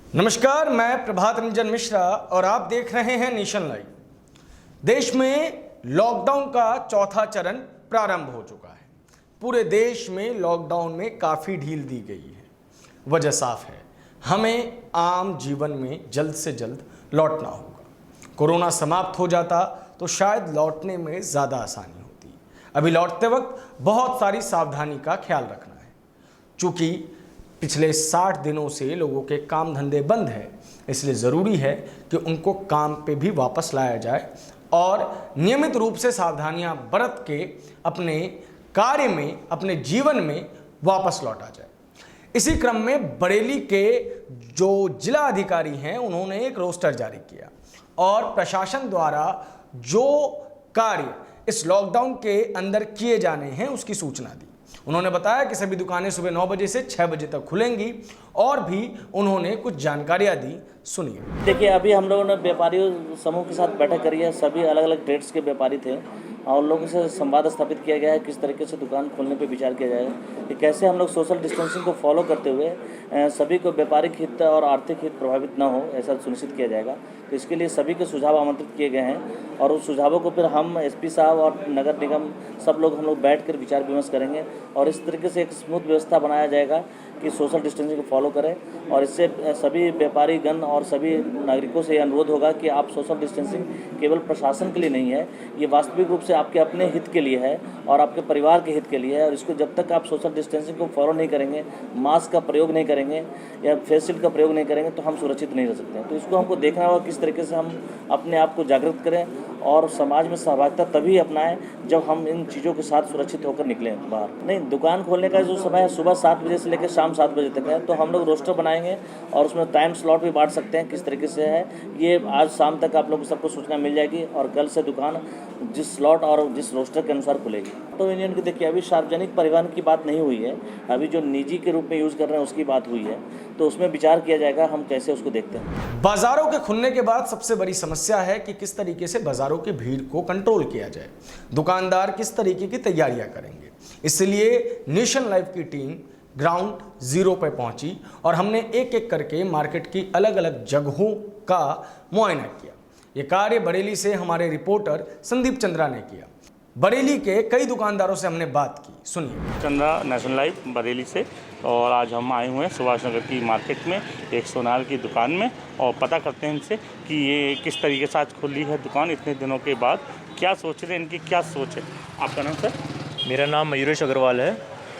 नमस्कार, मैं प्रभात रंजन मिश्रा और आप देख रहे हैं नेशन लाइव। देश में लॉकडाउन का चौथा चरण प्रारंभ हो चुका है। पूरे देश में लॉकडाउन में काफ़ी ढील दी गई है। वजह साफ है, हमें आम जीवन में जल्द से जल्द लौटना होगा। कोरोना समाप्त हो जाता तो शायद लौटने में ज़्यादा आसानी होती। अभी लौटते वक्त बहुत सारी सावधानी का ख्याल रखना है। चूँकि पिछले 60 दिनों से लोगों के काम धंधे बंद हैं, इसलिए ज़रूरी है कि उनको काम पे भी वापस लाया जाए और नियमित रूप से सावधानियां बरत के अपने कार्य में, अपने जीवन में वापस लौटा जाए। इसी क्रम में बरेली के जो जिला अधिकारी हैं, उन्होंने एक रोस्टर जारी किया और प्रशासन द्वारा जो कार्य इस लॉकडाउन के अंदर किए जाने हैं उसकी सूचना दी। उन्होंने बताया कि सभी दुकानें सुबह 9 बजे से 6 बजे तक खुलेंगी और भी उन्होंने कुछ जानकारियां दी। सुनिए। देखिए, अभी हम लोगों ने व्यापारियों समूह के साथ बैठक करी है। सभी अलग अलग ट्रेड्स के व्यापारी थे और लोगों से संवाद स्थापित किया गया है किस तरीके से दुकान खोलने पे विचार किया जाएगा कि कैसे हम लोग सोशल डिस्टेंसिंग को फॉलो करते हुए सभी को व्यापारिक हित और आर्थिक हित प्रभावित न हो, ऐसा सुनिश्चित किया जाएगा। तो इसके लिए सभी के सुझाव आमंत्रित किए गए हैं और उस सुझावों को फिर हम एसपी साहब और नगर निगम सब लोग हम लोग बैठ कर विचार विमर्श करेंगे और इस तरीके से एक स्मूथ व्यवस्था बनाया जाएगा कि सोशल डिस्टेंसिंग को फॉलो करें। और इससे सभी व्यापारी गण और सभी नागरिकों से अनुरोध होगा कि आप सोशल डिस्टेंसिंग केवल प्रशासन के लिए नहीं है, ये वास्तविक रूप से आपके अपने हित के लिए है और आपके परिवार के हित के लिए है। और इसको जब तक आप सोशल डिस्टेंसिंग को फॉलो नहीं करेंगे, मास्क का प्रयोग नहीं करेंगे या फेस शील्ड का प्रयोग नहीं करेंगे तो हम सुरक्षित नहीं रह सकते हैं। तो इसको हमको देखना होगा किस तरीके से हम अपने आप को जागृत करें और समाज में सहभागिता तभी अपनाएं जब हम इन चीज़ों के साथ सुरक्षित होकर निकलें बाहर। नहीं, दुकान खोलने का जो समय है सुबह 7 बजे से लेकर शाम 7 बजे तक है, तो हम लोग रोस्टर बनाएंगे और उसमें टाइम स्लॉट भी बांट सकते हैं किस तरीके से है। ये आज शाम तक आप लोग सबको सूचना मिल जाएगी और कल से दुकान जिस स्लॉट और जिस रोस्टर के अनुसार खुलेगी। तो यूनियन की देखिए, अभी सार्वजनिक परिवहन की बात नहीं हुई है, अभी जो निजी के रूप में यूज़ कर रहे हैं उसकी बात हुई है, तो उसमें विचार किया जाएगा हम कैसे उसको देखते हैं। बाजारों के खुलने के बाद सबसे बड़ी समस्या है कि किस तरीके से बाजारों की भीड़ को कंट्रोल किया जाए। दुकानदार किस तरीके की तैयारियां करेंगे। इसलिए नेशन लाइव की टीम ग्राउंड जीरो पर पहुंची और हमने एक एक करके मार्केट की अलग अलग जगहों का मुआयना किया। ये कार्य बरेली से हमारे रिपोर्टर संदीप चंद्रा ने किया। बरेली के कई दुकानदारों से हमने बात की, सुनिए। चंद्रा, नेशन लाइव बरेली से। और आज हम आए हुए हैं सुभाष नगर की मार्केट में एक सोनार की दुकान में और पता करते हैं इनसे कि ये किस तरीके से आज खुली है दुकान इतने दिनों के बाद, क्या सोच रहे हैं, इनकी क्या सोच है। आपका नाम सर? मेरा नाम मयूरेश अग्रवाल है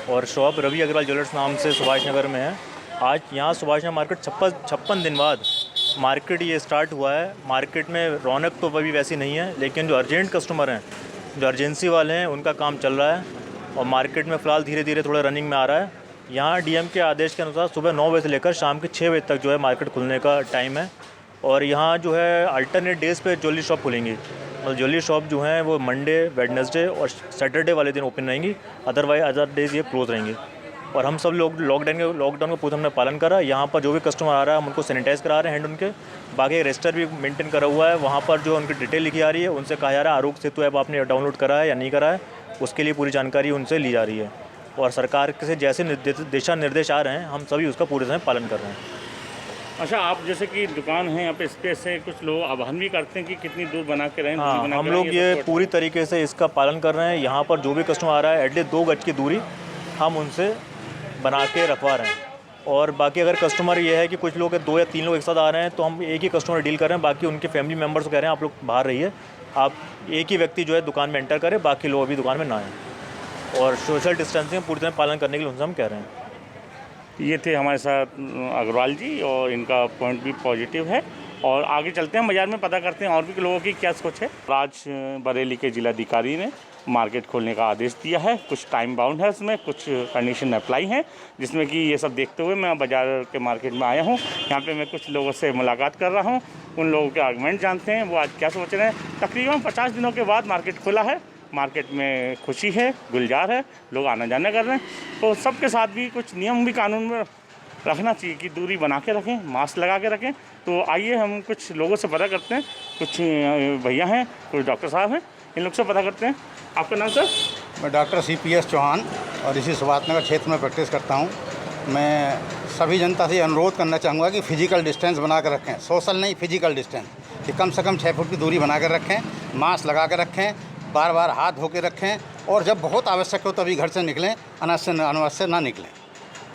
और शॉप रवि अग्रवाल ज्वेलर्स नाम से सुभाष नगर में है। आज यहाँ सुभाष नगर मार्केट 56 दिन बाद मार्केट ये स्टार्ट हुआ है। मार्केट में रौनक तो अभी वैसी नहीं है, लेकिन जो अर्जेंट कस्टमर हैं, जो अर्जेंसी वाले हैं, उनका काम चल रहा है और मार्केट में फ़िलहाल धीरे धीरे थोड़ा रनिंग में आ रहा है। यहाँ डीएम के आदेश के अनुसार सुबह 9 बजे से लेकर शाम के 6 बजे तक जो है मार्केट खुलने का टाइम है। और यहाँ जो है अल्टरनेट डेज़ पे ज्वेलरी शॉप खुलेंगी। मतलब ज्वेलरी शॉप जो हैं वो मंडे, वेडनेसडे और सैटरडे वाले दिन ओपन रहेंगी, अदरवाइज अदर डेज़ ये क्लोज रहेंगी। और हम सब लोग लॉकडाउन का पूरा हमने पालन करा। यहाँ पर जो भी कस्टमर आ रहा है हम उनको सैनिटाइज़ करा रहे हैं हैंड उनके। बाकी रजिस्टर भी मेंटेन करा हुआ है, वहाँ पर जो उनकी डिटेल लिखी जा रही है, उनसे कहा जा रहा है आरोग्य सेतु ऐप आपने डाउनलोड करा है या नहीं करा है, उसके लिए पूरी जानकारी उनसे ली जा रही है। और सरकार से जैसे दिशा निर्देश आ रहे हैं हम सभी उसका पूरे समय पालन कर रहे हैं। अच्छा, आप जैसे कि दुकान है यहाँ पे स्पेस है, कुछ लोग आह्वान भी करते हैं कि कितनी दूर बना के रहें। हाँ, हम लोग ये पूरी तरीके से इसका पालन कर रहे हैं। यहाँ पर जो भी कस्टमर आ रहा है एटलीस्ट 2 गज की दूरी हम उनसे बना के रखवा रहे हैं। और बाकी अगर कस्टमर ये है कि कुछ लोग 2 या 3 लोग एक साथ आ रहे हैं तो हम एक ही कस्टमर डील कर रहे हैं, बाकी उनके फैमिली मेम्बर्स को कह रहे हैं आप लोग बाहर रहिए, आप एक ही व्यक्ति जो है दुकान में एंटर करें, बाकी लोग अभी दुकान में ना आएँ। और सोशल डिस्टेंसिंग पूरी तरह पालन करने के लिए उनसे हम कह रहे हैं। ये थे हमारे साथ अग्रवाल जी और इनका पॉइंट भी पॉजिटिव है। और आगे चलते हैं, बाज़ार में पता करते हैं और भी लोगों की क्या सोच है। आज बरेली के जिलाधिकारी ने मार्केट खोलने का आदेश दिया है। कुछ टाइम बाउंड है उसमें, कुछ कंडीशन अप्लाई हैं, जिसमें कि ये सब देखते हुए मैं बाज़ार के मार्केट में आया हूँ। यहाँ पे मैं कुछ लोगों से मुलाकात कर रहा हूँ, उन लोगों के आर्गुमेंट जानते हैं वो आज क्या सोच रहे हैं। तकरीबन 50 दिनों के बाद मार्केट खुला है, मार्केट में खुशी है, गुलजार है, लोग आना जाना कर रहे हैं। तो सबके साथ भी कुछ नियम भी कानून में रखना चाहिए कि दूरी बना के रखें, मास्क लगा के रखें। तो आइए हम कुछ लोगों से पता करते हैं। कुछ भैया हैं, कुछ डॉक्टर साहब हैं, इन लोग से पता करते हैं। आपका नाम सर? मैं डॉक्टर CPS चौहान और इसी सुभाष नगर क्षेत्र में प्रैक्टिस करता हूँ। मैं सभी जनता से अनुरोध करना चाहूँगा कि फिजिकल डिस्टेंस बना कर रखें, सोशल नहीं फिजिकल डिस्टेंस, कि कम से कम 6 फुट की दूरी बना कर रखें, मास्क लगा कर रखें, बार बार हाथ धो के रखें और जब बहुत आवश्यक हो तभी घर से निकलें, अनावश्यक ना निकलें।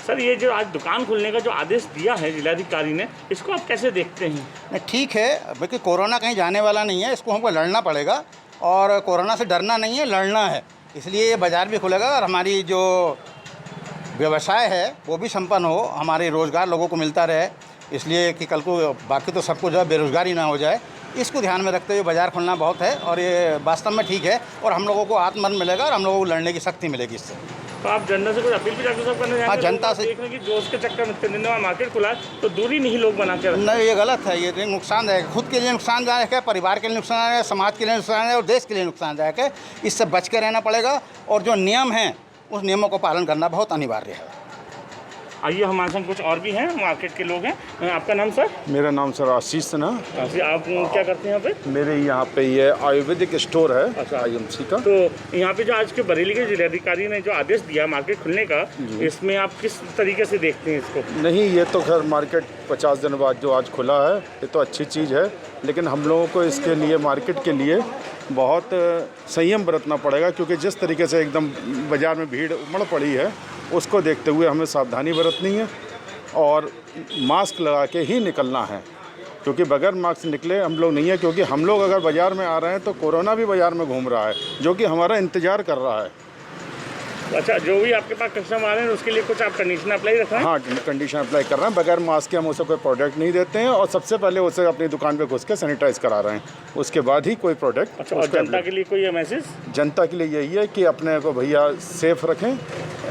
सर, ये जो आज दुकान खोलने का जो आदेश दिया है जिलाधिकारी ने, इसको आप कैसे देखते हैं? नहीं, ठीक है, क्योंकि कोरोना कहीं जाने वाला नहीं है, इसको हमको लड़ना पड़ेगा और कोरोना से डरना नहीं है, लड़ना है। इसलिए ये बाज़ार भी खुलेगा और हमारी जो व्यवसाय है वो भी संपन्न हो, हमारे रोज़गार लोगों को मिलता रहे, इसलिए कि कल को बाकी तो सबको जो है बेरोज़गारी ना हो जाए, इसको ध्यान में रखते हुए बाज़ार खोलना बहुत है और ये वास्तव में ठीक है और हम लोगों को आत्मबल मिलेगा और हम लोगों को लड़ने की शक्ति मिलेगी इससे। तो आप जनता से कुछ अपील भी जाकर सब करने हाँ, जनता से देख रहे हैं कि जोश के चक्कर में 3 दिन बाद मार्केट खुला तो दूरी नहीं लोग बना के रखते। नहीं, ये गलत है, ये नुकसानदायक, खुद के लिए नुकसानदायक है, परिवार के लिए नुकसानदायक है, समाज के लिए नुकसानदायक है और देश के लिए नुकसानदायक है। इससे बच के रहना पड़ेगा और जो नियम हैं उस नियमों को पालन करना बहुत अनिवार्य है। आइए, हमारे संग कुछ और भी हैं, मार्केट के लोग हैं। आपका नाम सर? मेरा नाम सर आशीष सिन्हा। आप क्या करते हैं यहाँ पे? मेरे यहाँ पे ये आयुर्वेदिक स्टोर है। अच्छा। IMC का। तो यहाँ पे जो आज के बरेली के जिलाधिकारी ने जो आदेश दिया मार्केट खुलने का, इसमें आप किस तरीके से देखते हैं इसको? नहीं, ये तो खैर मार्केट 50 दिन बाद जो आज खुला है ये तो अच्छी चीज़ है, लेकिन हम लोगों को इसके लिए मार्केट के लिए बहुत संयम बरतना पड़ेगा, क्योंकि जिस तरीके से एकदम बाज़ार में भीड़ उमड़ पड़ी है उसको देखते हुए हमें सावधानी बरतनी है और मास्क लगा के ही निकलना है, क्योंकि बगैर मास्क निकले हम लोग नहीं है, क्योंकि हम लोग अगर बाज़ार में आ रहे हैं तो कोरोना भी बाज़ार में घूम रहा है जो कि हमारा इंतज़ार कर रहा है। अच्छा, जो भी आपके पास कस्टमर आ रहे हैं उसके लिए कुछ आप कंडीशन अप्लाई रख रहे हैं? हाँ, कंडीशन अप्लाई कर रहे हैं। बगैर मास्क के हम उसे कोई प्रोडक्ट नहीं देते हैं और सबसे पहले उसे अपनी दुकान पे घुस के सैनिटाइज करा रहे हैं, उसके बाद ही कोई प्रोडक्ट। अच्छा, और जनता के लिए कोई मैसेज? जनता के लिए यही है कि अपने को भैया सेफ रखें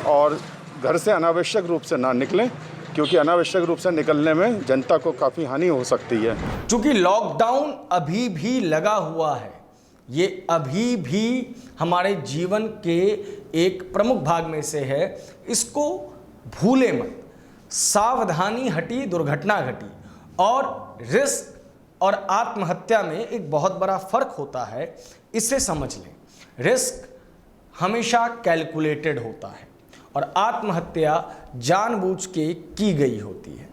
और घर से अनावश्यक रूप से ना निकलें, क्योंकि अनावश्यक रूप से निकलने में जनता को काफ़ी हानि हो सकती है। चूँकि लॉकडाउन अभी भी लगा हुआ है, ये अभी भी हमारे जीवन के एक प्रमुख भाग में से है, इसको भूले मत। सावधानी हटी दुर्घटना घटी। और रिस्क और आत्महत्या में एक बहुत बड़ा फर्क होता है, इसे समझ लें। रिस्क हमेशा कैलकुलेटेड होता है और आत्महत्या जानबूझ के की गई होती है।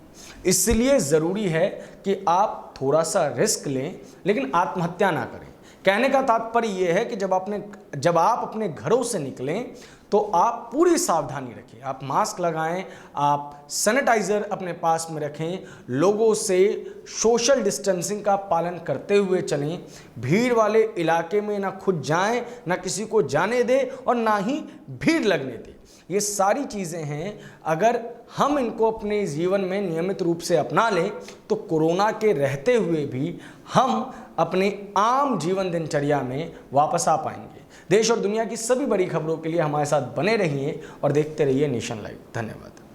इसलिए ज़रूरी है कि आप थोड़ा सा रिस्क लें लेकिन आत्महत्या ना करें। कहने का तात्पर्य यह है कि जब आप अपने घरों से निकलें तो आप पूरी सावधानी रखें, आप मास्क लगाएं, आप सैनिटाइज़र अपने पास में रखें, लोगों से सोशल डिस्टेंसिंग का पालन करते हुए चलें, भीड़ वाले इलाके में ना खुद जाएं, ना किसी को जाने दें और ना ही भीड़ लगने दें। ये सारी चीज़ें हैं, अगर हम इनको अपने जीवन में नियमित रूप से अपना लें तो कोरोना के रहते हुए भी हम अपने आम जीवन दिनचर्या में वापस आ पाएंगे। देश और दुनिया की सभी बड़ी खबरों के लिए हमारे साथ बने रहिए और देखते रहिए नेशन लाइव। धन्यवाद।